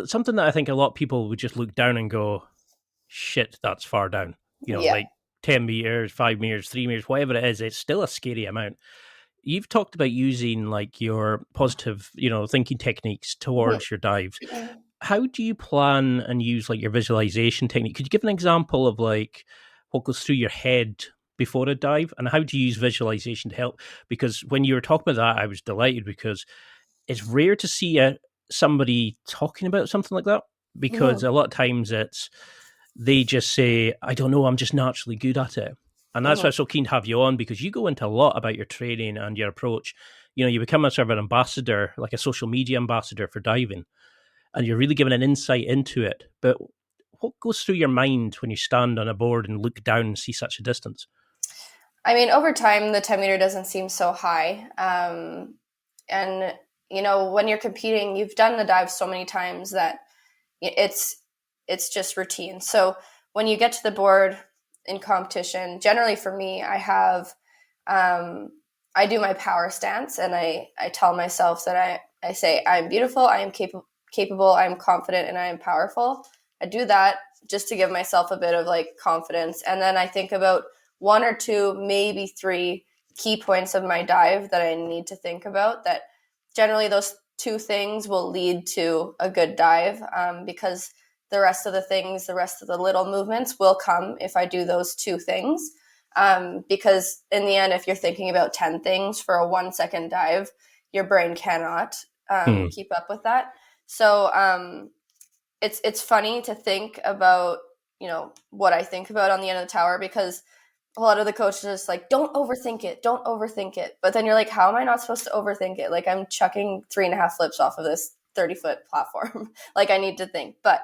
something that I think a lot of people would just look down and go, shit, that's far down. Yeah. Like 10 meters, 5 meters, 3 meters, whatever it is, it's still a scary amount. You've talked about using like your positive, thinking techniques towards your dives. How do you plan and use like your visualization technique? Could you give an example of like what goes through your head before a dive, and how do you use visualization to help? Because when you were talking about that, I was delighted because it's rare to see somebody talking about something like that, because a lot of times they just say, I don't know, I'm just naturally good at it. And that's why I'm so keen to have you on, because you go into a lot about your training and your approach. You become a sort of an ambassador, like a social media ambassador for diving, and you're really giving an insight into it. But what goes through your mind when you stand on a board and look down and see such a distance? I mean, over time, the 10 meter doesn't seem so high. And, when you're competing, you've done the dive so many times that it's just routine. So when you get to the board in competition, generally for me, I do my power stance, and I tell myself that I say, I'm beautiful, I am capable, I am confident, and I am powerful. I do that just to give myself a bit of like confidence. And then I think about one or two, maybe three key points of my dive that I need to think about, that generally those two things will lead to a good dive, because the rest of the little movements will come if I do those two things. Because in the end, if you're thinking about 10 things for a 1 second dive, your brain cannot keep up with that. So it's funny to think about, what I think about on the end of the tower, because a lot of the coaches are just like, don't overthink it. But then you're like, how am I not supposed to overthink it? Like, I'm chucking 3.5 flips off of this 30-foot platform. Like, I need to think. But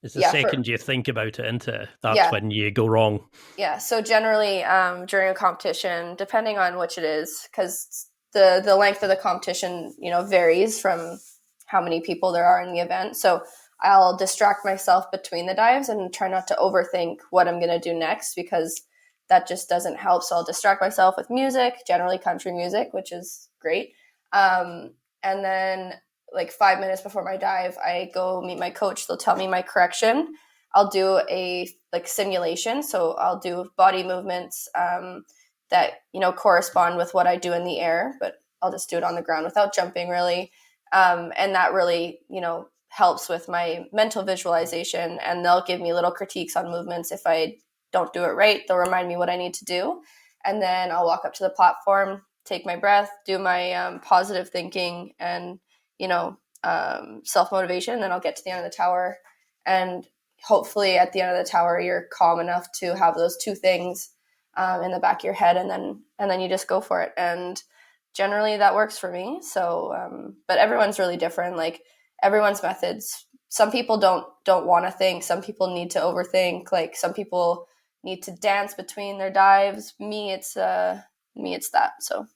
it's the second you think about it into that's yeah, when you go wrong. Yeah. So generally, during a competition, depending on which it is, because the length of the competition, varies from how many people there are in the event. So I'll distract myself between the dives and try not to overthink what I'm going to do next, because that just doesn't help. So I'll distract myself with music, generally country music, which is great. And then like 5 minutes before my dive, I go meet my coach. They'll tell me my correction. I'll do a like simulation. So I'll do body movements that, correspond with what I do in the air, but I'll just do it on the ground without jumping really. And that really, helps with my mental visualization, and they'll give me little critiques on movements. If I don't do it right, they'll remind me what I need to do. And then I'll walk up to the platform, take my breath, do my positive thinking and, self-motivation. Then I'll get to the end of the tower, and hopefully at the end of the tower, you're calm enough to have those two things in the back of your head, and then you just go for it. And generally that works for me. So, but everyone's really different. Like, everyone's methods. Some people don't want to think. Some people need to overthink. Like, some people need to dance between their dives. Me, it's that. So